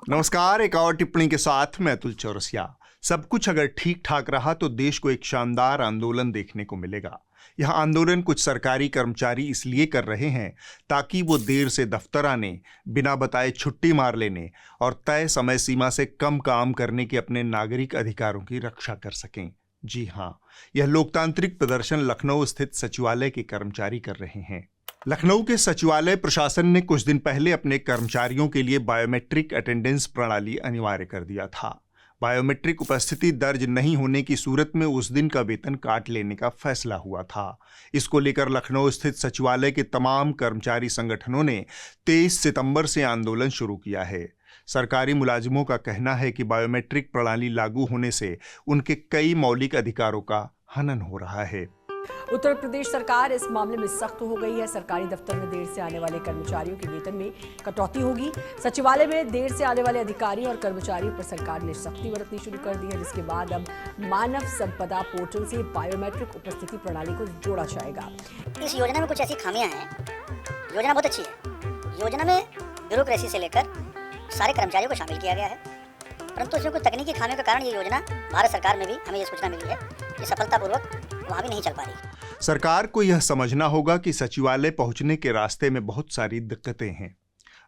नमस्कार। एक और टिप्पणी के साथ मैं अतुल चौरसिया। सब कुछ अगर ठीक ठाक रहा तो देश को एक शानदार आंदोलन देखने को मिलेगा। यह आंदोलन कुछ सरकारी कर्मचारी इसलिए कर रहे हैं ताकि वो देर से दफ्तर आने, बिना बताए छुट्टी मार लेने और तय समय सीमा से कम काम करने के अपने नागरिक अधिकारों की रक्षा कर सकें। जी हाँ, यह लोकतांत्रिक प्रदर्शन लखनऊ स्थित सचिवालय के कर्मचारी कर रहे हैं। लखनऊ के सचिवालय प्रशासन ने कुछ दिन पहले अपने कर्मचारियों के लिए बायोमेट्रिक अटेंडेंस प्रणाली अनिवार्य कर दिया था। बायोमेट्रिक उपस्थिति दर्ज नहीं होने की सूरत में उस दिन का वेतन काट लेने का फैसला हुआ था। इसको लेकर लखनऊ स्थित सचिवालय के तमाम कर्मचारी संगठनों ने 23 सितंबर से आंदोलन शुरू किया है। सरकारी मुलाजिमों का कहना है कि बायोमेट्रिक प्रणाली लागू होने से उनके कई मौलिक अधिकारों का हनन हो रहा है। उत्तर प्रदेश सरकार इस मामले में सख्त हो गई है। सरकारी दफ्तर में देर से आने वाले कर्मचारियों के वेतन में कटौती होगी। सचिवालय में देर से आने वाले अधिकारियों और कर्मचारियों पर सरकार ने सख्ती बरतनी शुरू कर दी है, जिसके बाद अब मानव संपदा पोर्टल से बायोमेट्रिक उपस्थिति प्रणाली को जोड़ा जाएगा। इस योजना में कुछ ऐसी खामियां हैं। योजना बहुत अच्छी है। योजना में ब्यूरोक्रेसी से लेकर सारे कर्मचारियों को शामिल किया गया है, परंतु इसमें कुछ तकनीकी खामियों के कारण ये योजना भारत सरकार में भी हमें ये सूचना मिली है कि सफलतापूर्वक वहाँ भी नहीं चल पा रही। सरकार को यह समझना होगा कि सचिवालय पहुंचने के रास्ते में बहुत सारी दिक्कतें हैं।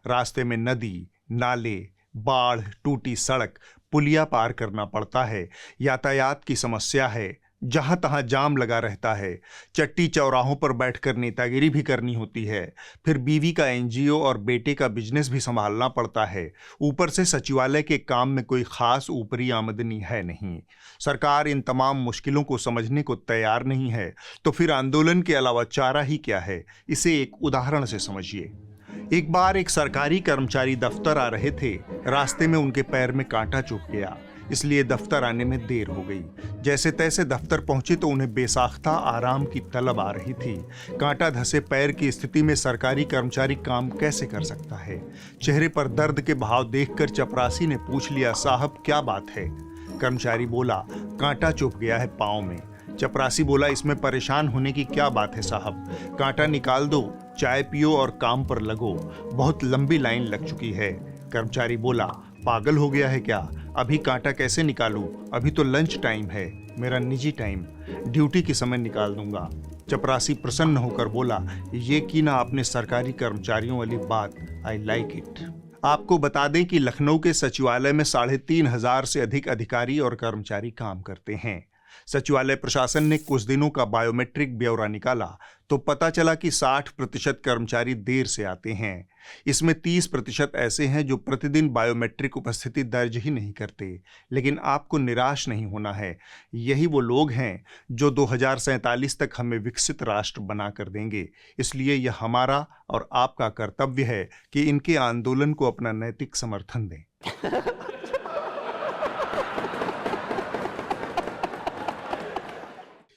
रास्ते में नदी, नाले, बाढ़, टूटी सड़क, पुलिया पार करना पड़ता है, यातायात की समस्या है, जहां तहां जाम लगा रहता है, चट्टी चौराहों पर बैठकर नेतागिरी भी करनी होती है, फिर बीवी का एनजीओ और बेटे का बिजनेस भी संभालना पड़ता है। ऊपर से सचिवालय के काम में कोई खास ऊपरी आमदनी है नहीं। सरकार इन तमाम मुश्किलों को समझने को तैयार नहीं है, तो फिर आंदोलन के अलावा चारा ही क्या है, इसे एक उदाहरण से समझिए। एक बार एक सरकारी कर्मचारी दफ्तर आ रहे थे। रास्ते में उनके पैर में कांटा चुभ गया, इसलिए दफ्तर आने में देर हो गई। जैसे तैसे दफ्तर पहुंचे तो उन्हें बेसाख्ता आराम की तलब आ रही थी। कांटा धसे पैर की स्थिति में सरकारी कर्मचारी काम कैसे कर सकता है? चेहरे पर दर्द के भाव देखकर चपरासी ने पूछ लिया, साहब क्या बात है? कर्मचारी बोला, कांटा चुभ गया है पाँव में। चपरासी बोला, इसमें परेशान होने की क्या बात है साहब, कांटा निकाल दो, चाय पियो और काम पर लगो, बहुत लंबी लाइन लग चुकी है। कर्मचारी बोला, पागल हो गया है क्या? अभी कांटा कैसे निकालूं? अभी तो लंच टाइम है, मेरा निजी टाइम, ड्यूटी के समय निकाल दूंगा। चपरासी प्रसन्न होकर बोला, ये की ना आपने सरकारी कर्मचारियों वाली बात, आई लाइक इट। आपको बता दें कि लखनऊ के सचिवालय में 3,500 से अधिक अधिकारी और कर्मचारी काम करते हैं। सचिवालय प्रशासन ने कुछ दिनों का बायोमेट्रिक ब्यौरा निकाला तो पता चला कि 60% कर्मचारी देर से आते हैं। इसमें 30% ऐसे हैं जो प्रतिदिन बायोमेट्रिक उपस्थिति दर्ज ही नहीं करते। लेकिन आपको निराश नहीं होना है, यही वो लोग हैं जो 2047 तक हमें विकसित राष्ट्र बना कर देंगे। इसलिए यह हमारा और आपका कर्तव्य है कि इनके आंदोलन को अपना नैतिक समर्थन दें।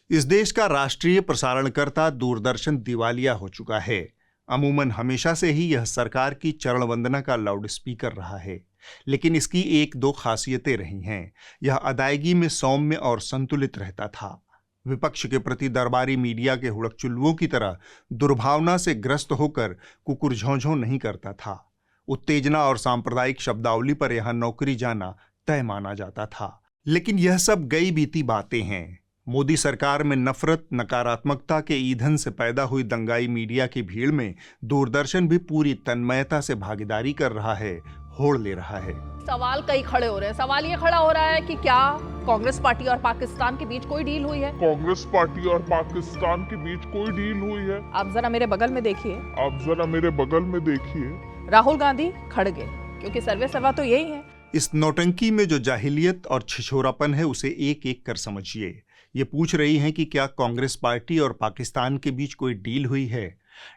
इस देश का राष्ट्रीय प्रसारणकर्ता दूरदर्शन दिवालिया हो चुका है। अमूमन हमेशा से ही यह सरकार की चरण वंदना का लाउड स्पीकर रहा है, लेकिन इसकी एक दो खासियतें रही हैं। यह अदायगी में सौम्य और संतुलित रहता था। विपक्ष के प्रति दरबारी मीडिया के हुड़कचुल्लुओं की तरह दुर्भावना से ग्रस्त होकर कुकुर झौंझौं नहीं करता था। उत्तेजना और सांप्रदायिक शब्दावली पर यहां नौकरी जाना तय माना जाता था। लेकिन यह सब गई बीती बातें हैं। मोदी सरकार में नफरत, नकारात्मकता के ईंधन से पैदा हुई दंगाई मीडिया की भीड़ में दूरदर्शन भी पूरी तन्मयता से भागीदारी कर रहा है, होड़ ले रहा है। सवाल कई खड़े हो रहे हैं। सवाल ये खड़ा हो रहा है कि क्या कांग्रेस पार्टी और पाकिस्तान के बीच कोई डील हुई है? कांग्रेस पार्टी और पाकिस्तान के बीच कोई डील हुई है? आप जरा मेरे बगल में देखिए। आप जरा मेरे बगल में देखिए। राहुल गांधी खड़गे, क्योंकि सर्वे सर्वा तो यही है। इस नौटंकी में जो जाहिलियत और छिछोरापन है उसे एक एक कर समझिए। ये पूछ रही हैं कि क्या कांग्रेस पार्टी और पाकिस्तान के बीच कोई डील हुई है?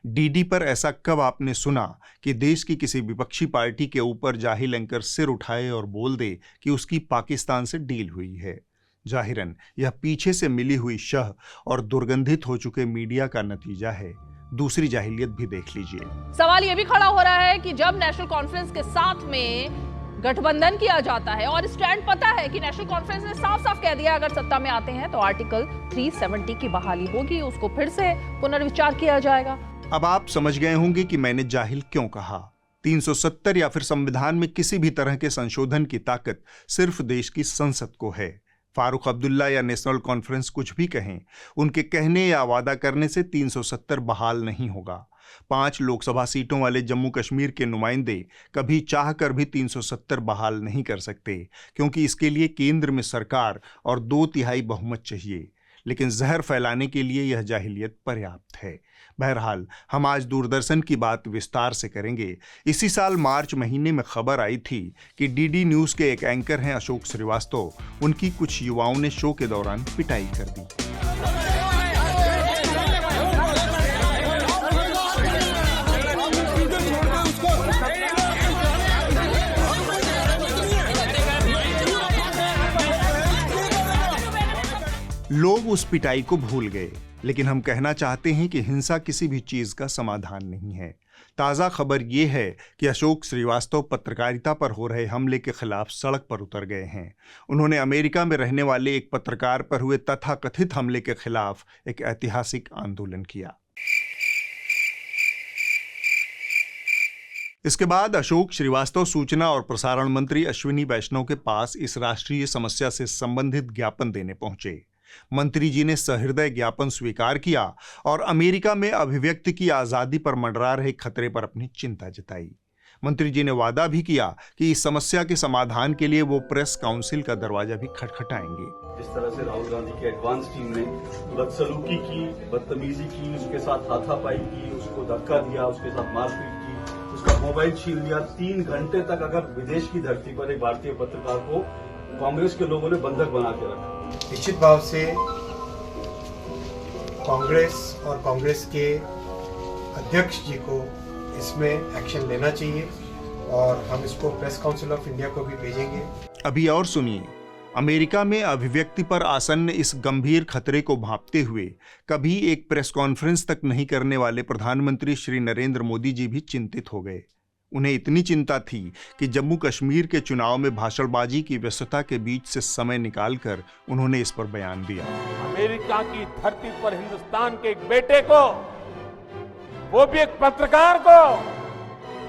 डीडी पर ऐसा कब आपने सुना कि देश की किसी विपक्षी पार्टी के ऊपर जाहिल एंकर सिर उठाए और बोल दे कि उसकी पाकिस्तान से डील हुई है? जाहिरन यह पीछे से मिली हुई शह और दुर्गंधित हो चुके मीडिया का नतीजा है। दूसरी जाहिलियत भी देख लीजिए। सवाल यह भी खड़ा हो रहा है कि जब नेशनल कॉन्फ्रेंस के साथ में गठबंधन किया जाता है और स्टैंड पता है कि नेशनल कॉन्फ्रेंस ने साफ साफ कह दिया अगर सत्ता में आते हैं तो आर्टिकल 370 की बहाली होगी, उसको फिर से पुनर्विचार किया जाएगा। अब आप समझ गए होंगे कि मैंने जाहिल क्यों कहा। 370 या फिर संविधान में किसी भी तरह के संशोधन की ताकत सिर्फ देश की संसद को है। फारूक अब्दुल्ला या नेशनल कॉन्फ्रेंस कुछ भी कहें, उनके कहने या वादा करने से 370 बहाल नहीं होगा। 5 लोकसभा सीटों वाले जम्मू कश्मीर के नुमाइंदे कभी चाह कर भी 370 बहाल नहीं कर सकते, क्योंकि इसके लिए केंद्र में सरकार और 2/3 बहुमत चाहिए। लेकिन जहर फैलाने के लिए यह जाहिलियत पर्याप्त है। बहरहाल हम आज दूरदर्शन की बात विस्तार से करेंगे। इसी साल मार्च महीने में खबर आई थी कि डीडी न्यूज़ के एक एंकर हैं अशोक श्रीवास्तव, उनकी कुछ युवाओं ने शो के दौरान पिटाई कर दी। लोग उस पिटाई को भूल गए, लेकिन हम कहना चाहते हैं कि हिंसा किसी भी चीज का समाधान नहीं है। ताज़ा खबर ये है कि अशोक श्रीवास्तव पत्रकारिता पर हो रहे हमले के खिलाफ सड़क पर उतर गए हैं। उन्होंने अमेरिका में रहने वाले एक पत्रकार पर हुए तथाकथित हमले के खिलाफ एक ऐतिहासिक आंदोलन किया। इसके बाद अशोक श्रीवास्तव सूचना और प्रसारण मंत्री अश्विनी वैष्णव के पास इस राष्ट्रीय समस्या से संबंधित ज्ञापन देने पहुंचे। मंत्री जी ने सहृदय ज्ञापन स्वीकार किया और अमेरिका में अभिव्यक्ति की आजादी पर मंडरा रहे खतरे पर अपनी चिंता जताई। मंत्री जी ने वादा भी किया कि इस समस्या के समाधान के लिए वो प्रेस काउंसिल का दरवाजा भी खटखटाएंगे। जिस तरह से राहुल गांधी की एडवांस टीम ने बदसलूकी की, बदतमीजी की, उसके साथ हाथापाई की, उसको धक्का दिया, उसके साथ मारपीट की, उसका मोबाइल छीन लिया। 3 घंटे तक अगर विदेश की धरती पर एक भारतीय पत्रकार को कांग्रेस के लोगों ने बंधक बना के रखा। निश्चित भाव से कांग्रेस और कांग्रेस के अध्यक्ष जी को इसमें एक्शन लेना चाहिए और हम इसको प्रेस काउंसिल ऑफ इंडिया को भी भेजेंगे। अभी और सुनिए, अमेरिका में अभिव्यक्ति पर आसन्न इस गंभीर खतरे को भांपते हुए कभी एक प्रेस कॉन्फ्रेंस तक नहीं करने वाले प्रधानमंत्री श्री नरेंद्र मोदी जी भी चिंतित हो गए। उन्हें इतनी चिंता थी कि जम्मू कश्मीर के चुनाव में भाषणबाजी की व्यस्तता के बीच से समय निकालकर उन्होंने इस पर बयान दिया। अमेरिका की धरती पर हिंदुस्तान के एक बेटे को, वो भी एक पत्रकार को,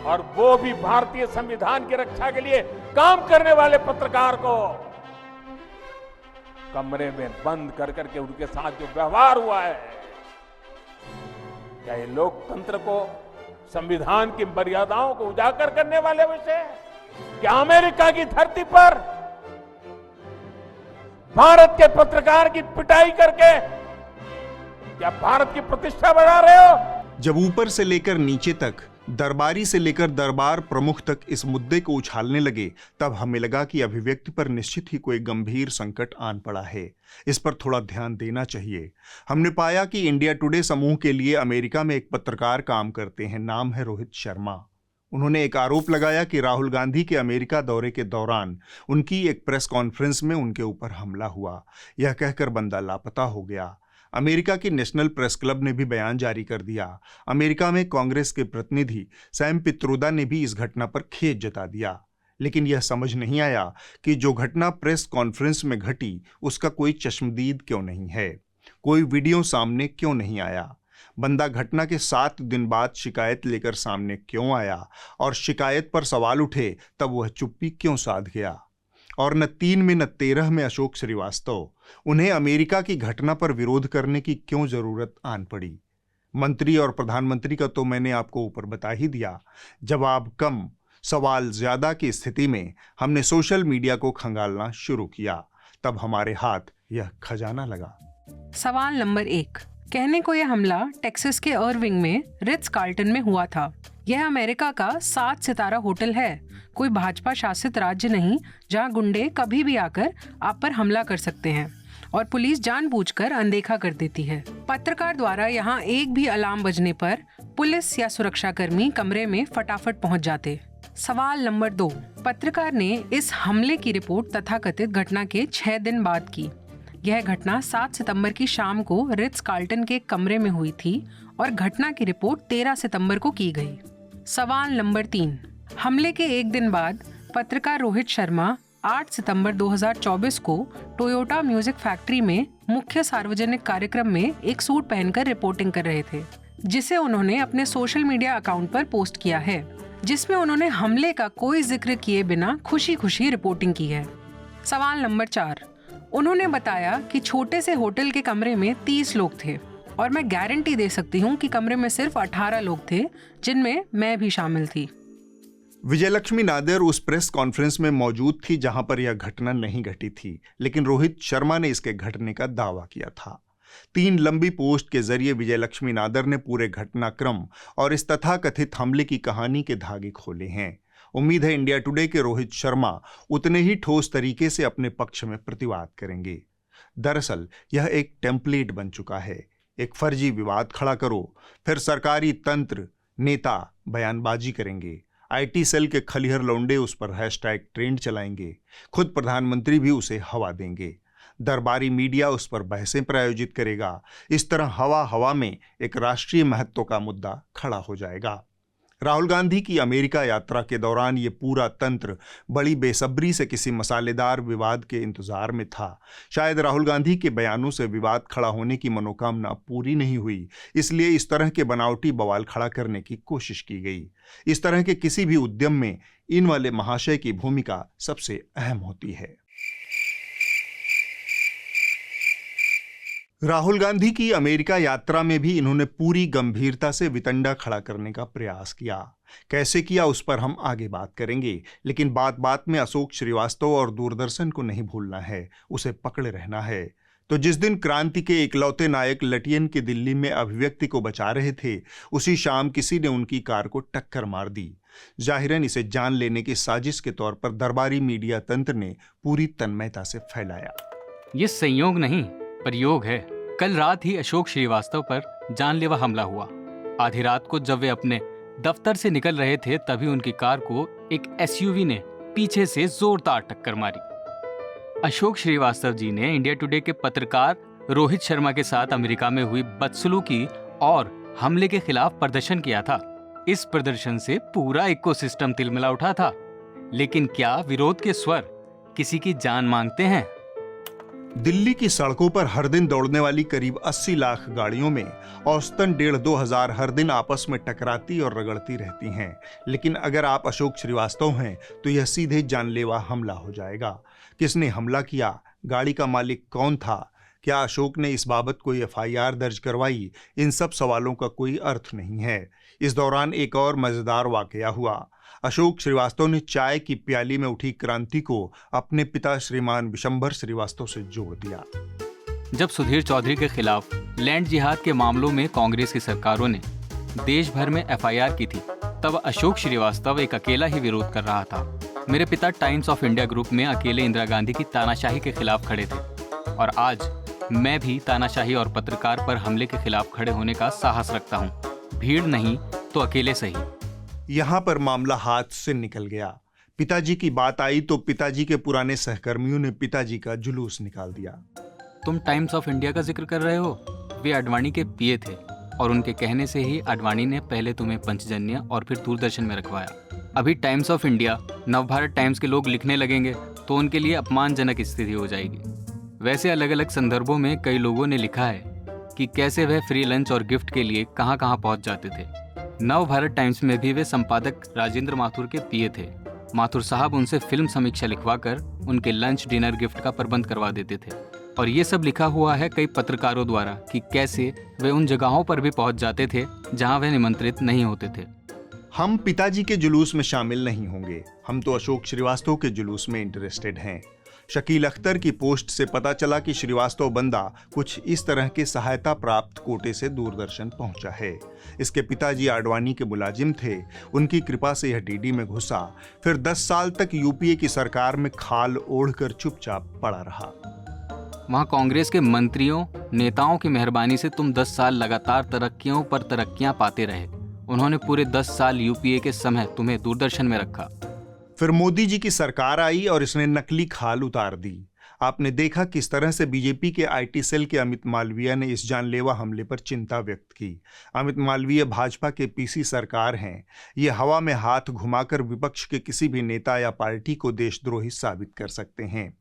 और वो भी भारतीय संविधान की रक्षा के लिए काम करने वाले पत्रकार को कमरे में बंद कर करके उनके साथ जो व्यवहार हुआ है, क्या ये लोकतंत्र को, संविधान की मर्यादाओं को उजागर करने वाले विषय? क्या अमेरिका की धरती पर भारत के पत्रकार की पिटाई करके क्या भारत की प्रतिष्ठा बढ़ा रहे हो? जब ऊपर से लेकर नीचे तक, दरबारी से लेकर दरबार प्रमुख तक इस मुद्दे को उछालने लगे, तब हमें लगा कि अभिव्यक्ति पर निश्चित ही कोई गंभीर संकट आन पड़ा है। इस पर थोड़ा ध्यान देना चाहिए। हमने पाया कि इंडिया टुडे समूह के लिए अमेरिका में एक पत्रकार काम करते हैं, नाम है रोहित शर्मा। उन्होंने एक आरोप लगाया कि राहुल गांधी के अमेरिका दौरे के दौरान उनकी एक प्रेस कॉन्फ्रेंस में उनके ऊपर हमला हुआ। यह कहकर बंदा लापता हो गया। अमेरिका की नेशनल प्रेस क्लब ने भी बयान जारी कर दिया। अमेरिका में कांग्रेस के प्रतिनिधि सैम पित्रोदा ने भी इस घटना पर खेद जता दिया। लेकिन यह समझ नहीं आया कि जो घटना प्रेस कॉन्फ्रेंस में घटी उसका कोई चश्मदीद क्यों नहीं है, कोई वीडियो सामने क्यों नहीं आया। बंदा घटना के 7 दिन बाद शिकायत लेकर सामने क्यों आया, और शिकायत पर सवाल उठे तब वह चुप्पी क्यों साध गया। और न 3 में न 13 में अशोक श्रीवास्तव, उन्हें अमेरिका की घटना पर विरोध करने की क्यों जरूरत आन पड़ी। मंत्री और प्रधानमंत्री का तो मैंने आपको ऊपर बता ही दिया। जवाब कम, सवाल ज्यादा की स्थिति में हमने सोशल मीडिया को खंगालना शुरू किया। तब हमारे हाथ यह खजाना लगा। सवाल नंबर 1, कहने को यह हमला टेक्सास के अर्विंग में रिट्ज कार्ल्टन में हुआ था। यह अमेरिका का 7 सितारा होटल है, कोई भाजपा शासित राज्य नहीं जहां गुंडे कभी भी आकर आप पर हमला कर सकते हैं और पुलिस जानबूझकर अनदेखा कर देती है। पत्रकार द्वारा यहां एक भी अलार्म बजने पर पुलिस या सुरक्षाकर्मी कमरे में फटाफट पहुंच जाते। सवाल नंबर 2, पत्रकार ने इस हमले की रिपोर्ट तथाकथित घटना के 6 दिन बाद की। यह घटना 7 सितंबर की शाम को रिट्ज कार्ल्टन के कमरे में हुई थी और घटना की रिपोर्ट 13 सितंबर को की गई। सवाल नंबर 3, हमले के 1 दिन बाद पत्रकार रोहित शर्मा 8 सितंबर 2024 को टोयोटा म्यूजिक फैक्ट्री में मुख्य सार्वजनिक कार्यक्रम में एक सूट पहनकर रिपोर्टिंग कर रहे थे, जिसे उन्होंने अपने सोशल मीडिया अकाउंट पर पोस्ट किया है। जिसमें उन्होंने हमले का कोई जिक्र किए बिना खुशी खुशी रिपोर्टिंग की है। सवाल नंबर 4, उन्होंने बताया कि छोटे से होटल के कमरे में 30 लोग थे और मैं गारंटी दे सकती हूँ कि कमरे में सिर्फ 18 लोग थे, जिनमें मैं भी शामिल थी। विजयलक्ष्मी नादर उस प्रेस कॉन्फ्रेंस में मौजूद थी जहां पर यह घटना नहीं घटी थी, लेकिन रोहित शर्मा ने इसके घटने का दावा किया था। 3 लंबी पोस्ट के जरिए विजयलक्ष्मी नादर ने पूरे घटनाक्रम और इस तथाकथित हमले की कहानी के धागे खोले हैं। उम्मीद है इंडिया टुडे के रोहित शर्मा उतने ही ठोस तरीके से अपने पक्ष में प्रतिवाद करेंगे। दरअसल यह एक टेम्पलेट बन चुका है। एक फर्जी विवाद खड़ा करो, फिर सरकारी तंत्र नेता बयानबाजी करेंगे, आईटी सेल के खलिहर लौंडे उस पर हैशटैग ट्रेंड चलाएंगे, खुद प्रधानमंत्री भी उसे हवा देंगे, दरबारी मीडिया उस पर बहसें प्रायोजित करेगा। इस तरह हवा हवा में एक राष्ट्रीय महत्व का मुद्दा खड़ा हो जाएगा। राहुल गांधी की अमेरिका यात्रा के दौरान ये पूरा तंत्र बड़ी बेसब्री से किसी मसालेदार विवाद के इंतजार में था। शायद राहुल गांधी के बयानों से विवाद खड़ा होने की मनोकामना पूरी नहीं हुई, इसलिए इस तरह के बनावटी बवाल खड़ा करने की कोशिश की गई। इस तरह के किसी भी उद्यम में इन वाले महाशय की भूमिका सबसे अहम होती है। राहुल गांधी की अमेरिका यात्रा में भी इन्होंने पूरी गंभीरता से वितंडा खड़ा करने का प्रयास किया। कैसे किया उस पर हम आगे बात करेंगे, लेकिन बात बात में अशोक श्रीवास्तव और दूरदर्शन को नहीं भूलना है, उसे पकड़े रहना है। तो जिस दिन क्रांति के इकलौते नायक लटियन के दिल्ली में अभिव्यक्ति को बचा रहे थे, उसी शाम किसी ने उनकी कार को टक्कर मार दी। जाहिरन इसे जान लेने की साजिश के तौर पर दरबारी मीडिया तंत्र ने पूरी तन्मयता से फैलाया। ये संयोग नहीं, प्रयोग है। कल रात ही अशोक श्रीवास्तव पर जानलेवा हमला हुआ। आधी रात को जब वे अपने दफ्तर से निकल रहे थे, तभी उनकी कार को एक एसयूवी ने पीछे से जोरदार टक्कर मारी। अशोक श्रीवास्तव जी ने इंडिया टुडे के पत्रकार रोहित शर्मा के साथ अमेरिका में हुई बदसलूकी और हमले के खिलाफ प्रदर्शन किया था। इस प्रदर्शन से पूरा इकोसिस्टम तिलमिला उठा था। लेकिन क्या विरोध के स्वर किसी की जान मांगते हैं? दिल्ली की सड़कों पर हर दिन दौड़ने वाली करीब 80 लाख गाड़ियों में औसतन 1,500-2 हजार हर दिन आपस में टकराती और रगड़ती रहती हैं। लेकिन अगर आप अशोक श्रीवास्तव हैं तो यह सीधे जानलेवा हमला हो जाएगा। किसने हमला किया? गाड़ी का मालिक कौन था? क्या अशोक ने इस बाबत कोई एफआईआर दर्ज करवाई? इन सब सवालों का कोई अर्थ नहीं है। इस दौरान एक और मजेदार वाकया हुआ। अशोक श्रीवास्तव ने चाय की प्याली में उठी क्रांति को अपने पिता श्रीमान विशंभर श्रीवास्तव से जोड़ दिया। जब सुधीर चौधरी के खिलाफ लैंड जिहाद के मामलों में कांग्रेस की सरकारों ने देश भर में एफआईआर की थी, तब अशोक श्रीवास्तव एक अकेला ही विरोध कर रहा था। मेरे पिता टाइम्स ऑफ इंडिया ग्रुप में अकेले इंदिरा गांधी की तानाशाही के खिलाफ खड़े थे, और आज मैं भी तानाशाही और पत्रकार पर हमले के खिलाफ खड़े होने का साहस रखता हूँ। भीड़ नहीं तो अकेले सही। यहां पर मामला हाथ से निकल गया। पिताजी की बात आई तो पिताजी के पुराने सहकर्मियों ने पिताजी का जुलूस निकाल दिया। तुम टाइम्स ऑफ इंडिया का जिक्र कर रहे हो? वे आडवाणी के पीए थे और उनके कहने से ही आडवाणी ने पहले तुम्हें पंचजन्य और फिर दूरदर्शन में रखवाया। अभी times of India, Navbharat times के लोग लिखने लगेंगे तो उनके लिए अपमानजनक स्थिति हो जाएगी। वैसे अलग अलग संदर्भों में कई लोगों ने लिखा है कि कैसे वह फ्री लंच और गिफ्ट के लिए कहां कहां पहुंच जाते थे। नवभारत टाइम्स में भी वे संपादक राजेंद्र माथुर के पीए थे। माथुर साहब उनसे फिल्म समीक्षा लिखवाकर उनके लंच डिनर गिफ्ट का प्रबंध करवा देते थे। और ये सब लिखा हुआ है कई पत्रकारों द्वारा कि कैसे वे उन जगहों पर भी पहुंच जाते थे जहां वे निमंत्रित नहीं होते थे। हम पिताजी के जुलूस में शामिल नहीं होंगे, हम तो अशोक श्रीवास्तव के जुलूस में इंटरेस्टेड हैं। शकील अख्तर की पोस्ट से पता चला कि श्रीवास्तव बंदा कुछ इस तरह के सहायता प्राप्त कोटे से दूरदर्शन पहुंचा है। इसके पिताजी आडवाणी के मुलाजिम थे, उनकी कृपा से यह डीडी में घुसा, फिर 10 साल तक यूपीए की सरकार में खाल ओढ़कर चुपचाप पड़ा रहा। वहाँ कांग्रेस के मंत्रियों नेताओं की मेहरबानी से तुम 10 साल लगातार तरक्कियों पर तरक्कियां पाते रहे। उन्होंने पूरे 10 साल यूपीए के समय तुम्हें दूरदर्शन में रखा। फिर मोदी जी की सरकार आई और इसने नकली खाल उतार दी। आपने देखा किस तरह से बीजेपी के आईटी सेल के अमित मालवीय ने इस जानलेवा हमले पर चिंता व्यक्त की। अमित मालवीय भाजपा के पीसी सरकार हैं। ये हवा में हाथ घुमाकर विपक्ष के किसी भी नेता या पार्टी को देशद्रोही साबित कर सकते हैं।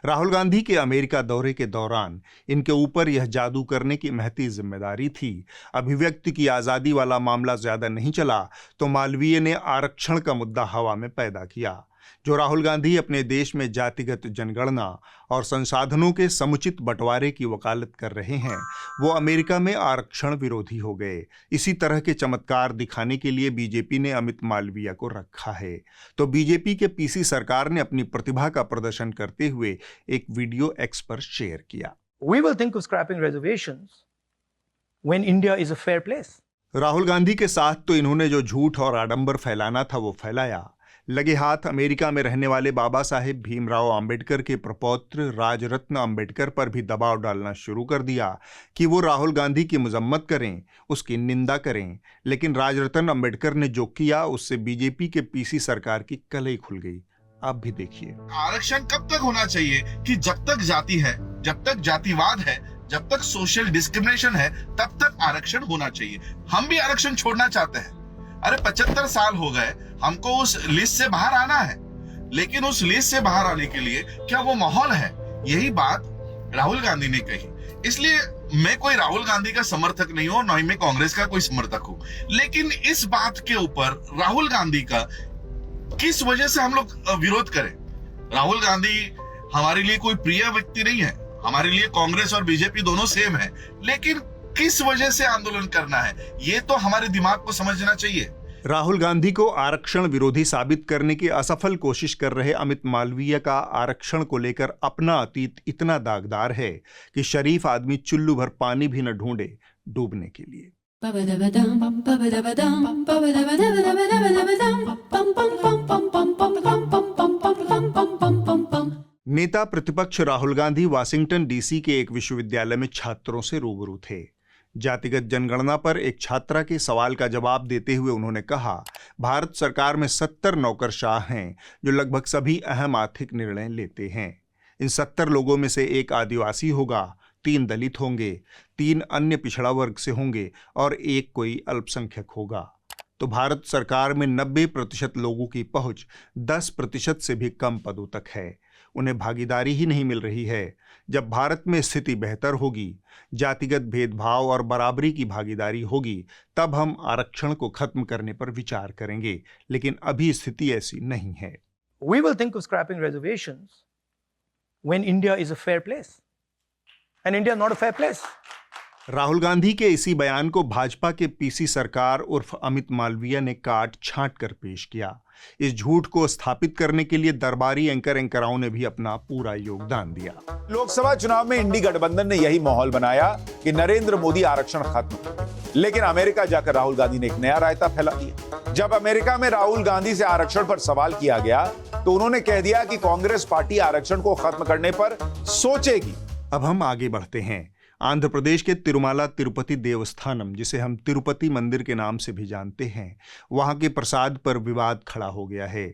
राहुल गांधी के अमेरिका दौरे के दौरान इनके ऊपर यह जादू करने की महती जिम्मेदारी थी। अभिव्यक्ति की आज़ादी वाला मामला ज्यादा नहीं चला तो मालवीय ने आरक्षण का मुद्दा हवा में पैदा किया। जो राहुल गांधी अपने देश में जातिगत जनगणना और संसाधनों के समुचित बंटवारे की वकालत कर रहे हैं, वो अमेरिका में आरक्षण विरोधी हो गए। इसी तरह के चमत्कार दिखाने के लिए बीजेपी ने अमित मालवीय को रखा है। तो बीजेपी के पीसी सरकार ने अपनी प्रतिभा का प्रदर्शन करते हुए एक वीडियो एक्स पर शेयर किया। We will think of scrapping reservations when India is a fair place. Rahul Gandhi के साथ तो इन्होंने जो झूठ और आडंबर फैलाना था वो फैलाया। लगे हाथ अमेरिका में रहने वाले बाबा साहेब भीमराव अंबेडकर के प्रपौत्र राजरत्न अंबेडकर पर भी दबाव डालना शुरू कर दिया कि वो राहुल गांधी की मजम्मत करें, उसकी निंदा करें। लेकिन राजरत्न अंबेडकर ने जो किया उससे बीजेपी के पीसी सरकार की कलई खुल गई। आप भी देखिए। आरक्षण कब तक होना चाहिए कि जब तक जाति है, जब तक जातिवाद है, जब तक सोशल डिस्क्रिमिनेशन है, तब तक आरक्षण होना चाहिए। हम भी आरक्षण छोड़ना चाहते हैं। अरे 75 साल हो गए, हमको उस लिस्ट से बाहर आना है, लेकिन उस लिस्ट से बाहर आने के लिए क्या वो माहौल है? यही बात राहुल गांधी ने कही। इसलिए मैं कोई राहुल गांधी का समर्थक नहीं हूं, न ही मैं कांग्रेस का कोई समर्थक हूं, लेकिन इस बात के ऊपर राहुल गांधी का किस वजह से हम लोग विरोध करें? राहुल गांधी हमारे लिए कोई प्रिय व्यक्ति नहीं है। हमारे लिए कांग्रेस और बीजेपी दोनों सेम है, लेकिन किस वजह से आंदोलन करना है, ये तो हमारे दिमाग को समझना चाहिए। राहुल गांधी को आरक्षण विरोधी साबित करने की असफल कोशिश कर रहे अमित मालवीय का आरक्षण को लेकर अपना अतीत इतना दागदार है कि शरीफ आदमी चुल्लू भर पानी भी न ढूंढे डूबने के लिए। नेता प्रतिपक्ष राहुल गांधी वाशिंगटन डीसी के एक विश्वविद्यालय में छात्रों से रूबरू थे। जातिगत जनगणना पर एक छात्रा के सवाल का जवाब देते हुए उन्होंने कहा, भारत सरकार में 70 नौकरशाह हैं जो लगभग सभी अहम आर्थिक निर्णय लेते हैं। इन 70 लोगों में से एक आदिवासी होगा, 3 दलित होंगे, 3 अन्य पिछड़ा वर्ग से होंगे और एक कोई अल्पसंख्यक होगा। तो भारत सरकार में 90% लोगों की पहुंच 10% से भी कम पदों तक है। उन्हें भागीदारी ही नहीं मिल रही है। जब भारत में स्थिति बेहतर होगी, जातिगत भेदभाव और बराबरी की भागीदारी होगी, तब हम आरक्षण को खत्म करने पर विचार करेंगे, लेकिन अभी स्थिति ऐसी नहीं है। We will think of scrapping reservations when India is a fair place. And India is not a fair place. Rahul Gandhi के इसी बयान को भाजपा के पीसी सरकार उर्फ अमित मालवीय ने काट छांट कर पेश किया। इस झूठ को स्थापित करने के लिए दरबारी एंकराओं ने भी अपना पूरा योगदान दिया। लोकसभा चुनाव में इंडी गठबंधन ने यही माहौल बनाया कि नरेंद्र मोदी आरक्षण खत्म, लेकिन अमेरिका जाकर राहुल गांधी ने एक नया रायता फैला दिया। जब अमेरिका में राहुल गांधी से आरक्षण पर सवाल किया गया तो उन्होंने कह दिया कि कांग्रेस पार्टी आरक्षण को खत्म करने पर सोचेगी। अब हम आगे बढ़ते हैं। आंध्र प्रदेश के तिरुमाला तिरुपति देवस्थानम, जिसे हम तिरुपति मंदिर के नाम से भी जानते हैं, वहां के प्रसाद पर विवाद खड़ा हो गया है।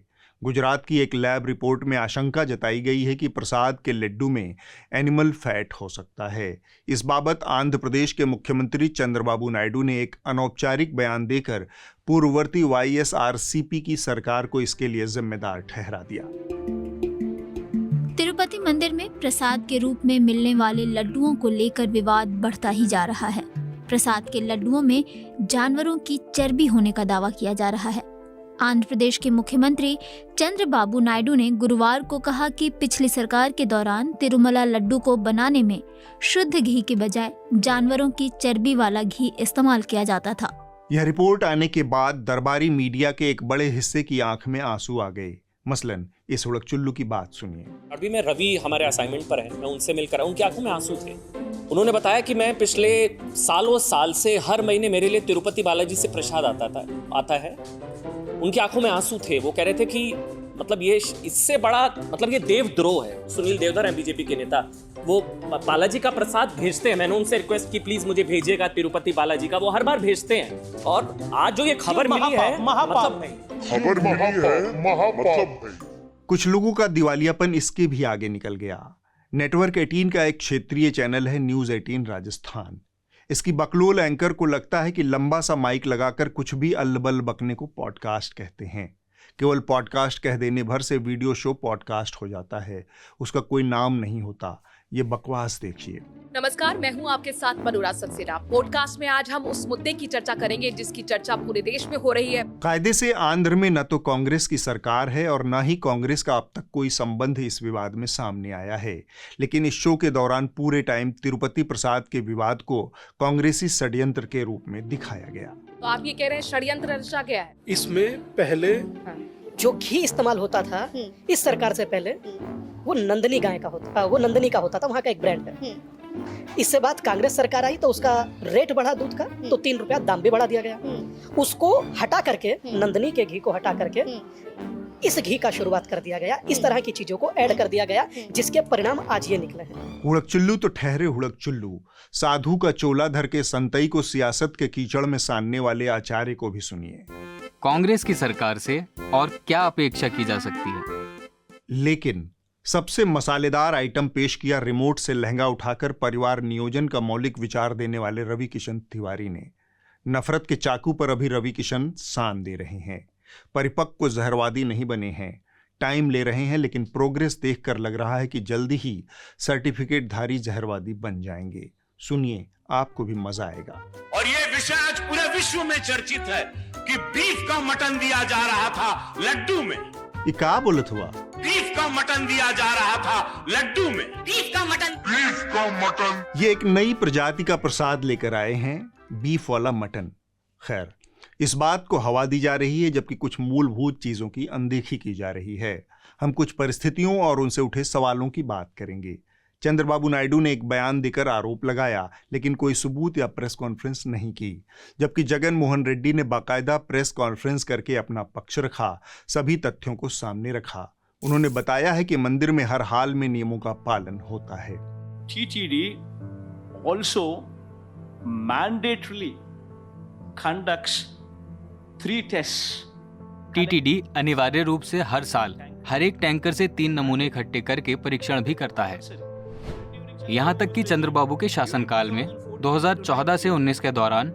गुजरात की एक लैब रिपोर्ट में आशंका जताई गई है कि प्रसाद के लड्डू में एनिमल फैट हो सकता है। इस बाबत आंध्र प्रदेश के मुख्यमंत्री चंद्रबाबू नायडू ने एक अनौपचारिक बयान देकर पूर्ववर्ती YSRCP की सरकार को इसके लिए जिम्मेदार ठहरा दिया। तिरुपति मंदिर में प्रसाद के रूप में मिलने वाले लड्डुओं को लेकर विवाद बढ़ता ही जा रहा है। प्रसाद के लड्डुओं में जानवरों की चर्बी होने का दावा किया जा रहा है। आंध्र प्रदेश के मुख्यमंत्री चंद्रबाबू नायडू ने गुरुवार को कहा कि पिछली सरकार के दौरान तिरुमला लड्डू को बनाने में शुद्ध घी के बजाय जानवरों की चर्बी वाला घी इस्तेमाल किया जाता था। यह रिपोर्ट आने के बाद दरबारी मीडिया के एक बड़े हिस्से की आंख में आंसू आ गए। मसलन इस उड़क चुल्लू की बात सुनिए। अभी मैं रवि हमारे असाइनमेंट पर है, मैं उनसे मिलकर उनकी आंखों में आंसू थे। उन्होंने बताया कि मैं पिछले सालों साल से हर महीने मेरे लिए तिरुपति बालाजी से प्रसाद आता है। उनकी आंखों में आंसू थे। वो कह रहे थे कि मतलब ये इससे बड़ा मतलब ये देवद्रोह है। सुनील देवधर हैं बीजेपी के नेता, वो बालाजी का प्रसाद भेजते हैं। मैंने उनसे रिक्वेस्ट की प्लीज मुझे भेजिएगा तिरुपति बालाजी का, वो हर बार भेजते हैं। और आज जो ये खबर मिली है कुछ लोगों का दिवालियापन इसके भी आगे निकल गया। नेटवर्क 18 का एक क्षेत्रीय चैनल है न्यूज 18 राजस्थान। इसकी बकलोल एंकर को लगता है कि लंबा सा माइक लगाकर कुछ भी अल्लबल बकने को पॉडकास्ट कहते हैं। केवल पॉडकास्ट कह देने भर से वीडियो शो पॉडकास्ट हो जाता है, उसका कोई नाम नहीं होता। ये बकवास देखिए। नमस्कार, मैं हूं आपके साथ मनुराज सक्सेना। पॉडकास्ट में आज हम उस मुद्दे की चर्चा करेंगे जिसकी चर्चा पूरे देश में हो रही है। कायदे से आंध्र में न तो कांग्रेस की सरकार है और न ही कांग्रेस का अब तक कोई संबंध इस विवाद में सामने आया है, लेकिन इस शो के दौरान पूरे टाइम तिरुपति प्रसाद के विवाद को कांग्रेसी षड्यंत्र के रूप में दिखाया गया। तो आप ये कह रहे हैं षड्यंत्र रचा गया है? इसमें पहले जो घी इस्तेमाल होता था इस सरकार से पहले वो नंदनी गाय का होता, वो नंदनी का होता था, वहाँ का एक ब्रांड है। इससे बाद कांग्रेस सरकार आई तो उसका रेट बढ़ा दूध का, तो 3 रुपया दाम भी बढ़ा दिया गया। उसको हटा करके, नंदनी के घी को हटा करके इस घी का शुरुआत कर दिया गया। इस तरह की चीजों को ऐड कर दिया गया, जिसके परिणाम आज ये निकले हैं। हुड़कचुल्लू तो ठहरे हुड़कचुल्लू, साधु का चोला धर के संतई को सियासत के कीचड़ में सानने वाले आचार्य को भी सुनिए। कांग्रेस की सरकार से और क्या अपेक्षा की जा सकती है? लेकिन सबसे मसालेदार आइटम पेश किया रिमोट से लहंगा उठाकर परिवार नियोजन का मौलिक विचार देने वाले रवि किशन तिवारी ने। नफरत के चाकू पर अभी रवि किशन सान दे रहे हैं, परिपक्व जहरवादी नहीं बने हैं, टाइम ले रहे हैं, लेकिन प्रोग्रेस देखकर लग रहा है कि जल्दी ही सर्टिफिकेटधारी जहरवादी बन जाएंगे। सुनिए, आपको भी मजा आएगा। और ये विषय आज पूरे विश्व में चर्चित है कि बीफ का मटन दिया जा रहा था लड्डू में। ये क्या बोलत हुआ? बीफ का मटन दिया जा रहा था लड्डू में। बीफ का मटन। ये एक नई प्रजाति का प्रसाद लेकर आए हैं, बीफ वाला मटन। खैर, इस बात को हवा दी जा रही है, जबकि कुछ मूलभूत चीजों की अनदेखी की जा रही है। हम कुछ परिस्थितियों और उनसे उठे सवालों की बात करेंगे। चंद्रबाबू नायडू ने एक बयान देकर आरोप लगाया, लेकिन कोई सबूत या प्रेस कॉन्फ्रेंस नहीं की, जबकि जगन मोहन रेड्डी ने बाकायदा प्रेस कॉन्फ्रेंस करके अपना पक्ष रखा, सभी तथ्यों को सामने रखा। उन्होंने बताया है कि मंदिर में हर हाल में नियमों का पालन होता है। TTD also mandatorily conducts 3 tests. TTD अनिवार्य रूप से हर साल हर एक टैंकर से 3 नमूने इकट्ठे करके परीक्षण भी करता है। यहाँ तक कि चंद्रबाबू के शासनकाल में 2014 से 19 के दौरान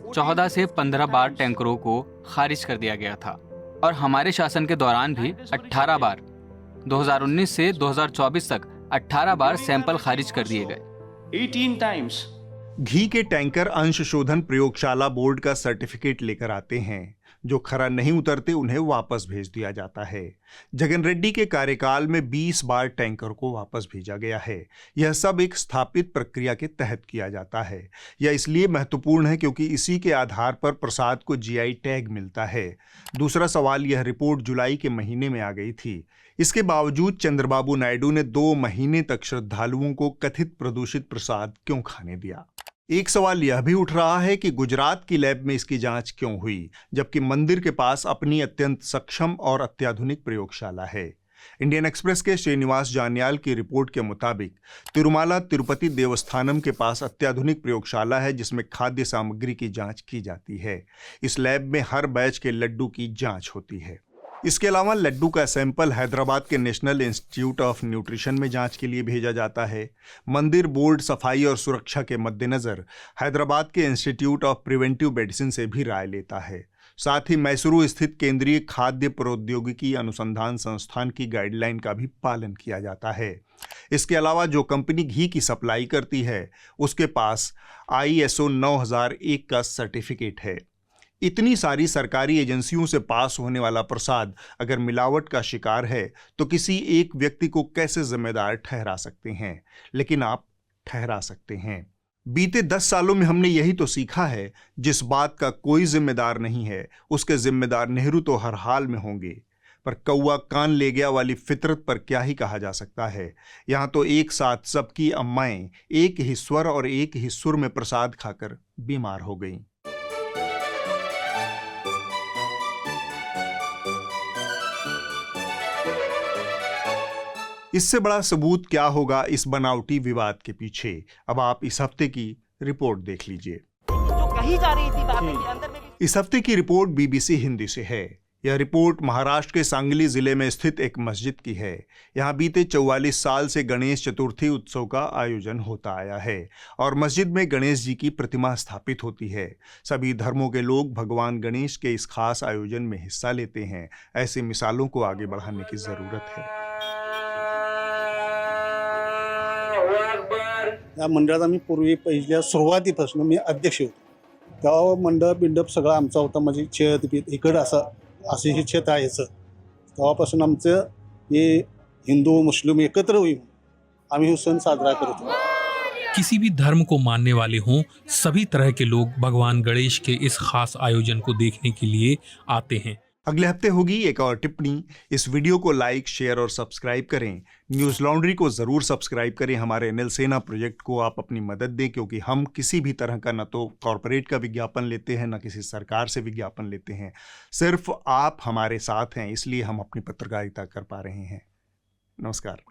14 से 15 बार टैंकरों को खारिज कर दिया गया था, और हमारे शासन के दौरान भी 18 बार 2019 से 2024 तक 18 बार सैंपल खारिज कर दिए गए। 18 times. घी के टैंकर अंश शोधन प्रयोगशाला बोर्ड का सर्टिफिकेट लेकर आते हैं, जो खरा नहीं उतरते उन्हें वापस भेज दिया जाता है। जगन रेड्डी के कार्यकाल में 20 बार टैंकर को वापस भेजा गया है। यह सब एक स्थापित प्रक्रिया के तहत किया जाता है। यह इसलिए महत्वपूर्ण है क्योंकि इसी के आधार पर प्रसाद को GI टैग मिलता है। दूसरा सवाल, यह रिपोर्ट जुलाई के महीने में आ गई थी। इसके बावजूद चंद्रबाबू नायडू ने 2 महीने तक श्रद्धालुओं को कथित प्रदूषित प्रसाद क्यों खाने दिया? एक सवाल यह भी उठ रहा है कि गुजरात की लैब में इसकी जांच क्यों हुई, जबकि मंदिर के पास अपनी अत्यंत सक्षम और अत्याधुनिक प्रयोगशाला है। इंडियन एक्सप्रेस के श्रीनिवास जान्याल की रिपोर्ट के मुताबिक तिरुमाला तिरुपति देवस्थानम के पास अत्याधुनिक प्रयोगशाला है, जिसमें खाद्य सामग्री की जांच की जाती है। इस लैब में हर बैच के लड्डू की जांच होती है। इसके अलावा लड्डू का सैंपल हैदराबाद के नेशनल इंस्टीट्यूट ऑफ न्यूट्रिशन में जांच के लिए भेजा जाता है। मंदिर बोर्ड सफाई और सुरक्षा के मद्देनजर हैदराबाद के इंस्टीट्यूट ऑफ प्रिवेंटिव मेडिसिन से भी राय लेता है। साथ ही मैसूरू स्थित केंद्रीय खाद्य प्रौद्योगिकी अनुसंधान संस्थान की गाइडलाइन का भी पालन किया जाता है। इसके अलावा जो कंपनी घी की सप्लाई करती है, उसके पास ISO 9001 का सर्टिफिकेट है। इतनी सारी सरकारी एजेंसियों से पास होने वाला प्रसाद अगर मिलावट का शिकार है, तो किसी एक व्यक्ति को कैसे जिम्मेदार ठहरा सकते हैं? लेकिन आप ठहरा सकते हैं। बीते 10 सालों में हमने यही तो सीखा है, जिस बात का कोई जिम्मेदार नहीं है, उसके जिम्मेदार नेहरू तो हर हाल में होंगे। पर कौआ कान ले गया वाली फितरत पर क्या ही कहा जा सकता है। यहाँ तो एक साथ सबकी अम्माएं एक ही स्वर और एक ही सुर में प्रसाद खाकर बीमार हो गईं। इससे बड़ा सबूत क्या होगा इस बनावटी विवाद के पीछे? अब आप इस हफ्ते की रिपोर्ट देख लीजिए। जो कही जा रही थी बातें के अंदर में भी। इस हफ्ते की रिपोर्ट BBC हिंदी से है। यह रिपोर्ट महाराष्ट्र के सांगली जिले में स्थित एक मस्जिद की है। यहाँ बीते 44 साल से गणेश चतुर्थी उत्सव का आयोजन होता आया है और मस्जिद में गणेश जी की प्रतिमा स्थापित होती है। सभी धर्मों के लोग भगवान गणेश के इस खास आयोजन में हिस्सा लेते हैं। ऐसी मिसालों को आगे बढ़ाने की जरूरत है। या मंडळात आम्ही पूर्वी पहिल्या सुरुवातीपासून मी अध्यक्ष होतो, तेव्हा मंडळ बिंडप सगळं आमचा होता, म्हणजे छत बीत इकडं असं हे छत आहे याचं, तेव्हापासून आमचं हे हिंदू मुस्लिम एकत्र होईल आम्ही हा सण साजरा करतो। किसी भी धर्म को मानने वाले हों, सभी तरह के लोग भगवान गणेश के इस खास आयोजन को देखने के लिए आते हैं। अगले हफ्ते होगी एक और टिप्पणी। इस वीडियो को लाइक, शेयर और सब्सक्राइब करें। न्यूज लॉन्ड्री को जरूर सब्सक्राइब करें। हमारे अनिल सेना प्रोजेक्ट को आप अपनी मदद दें, क्योंकि हम किसी भी तरह का न तो कॉरपोरेट का विज्ञापन लेते हैं, न किसी सरकार से विज्ञापन लेते हैं। सिर्फ आप हमारे साथ हैं, इसलिए हम अपनी पत्रकारिता कर पा रहे हैं। नमस्कार।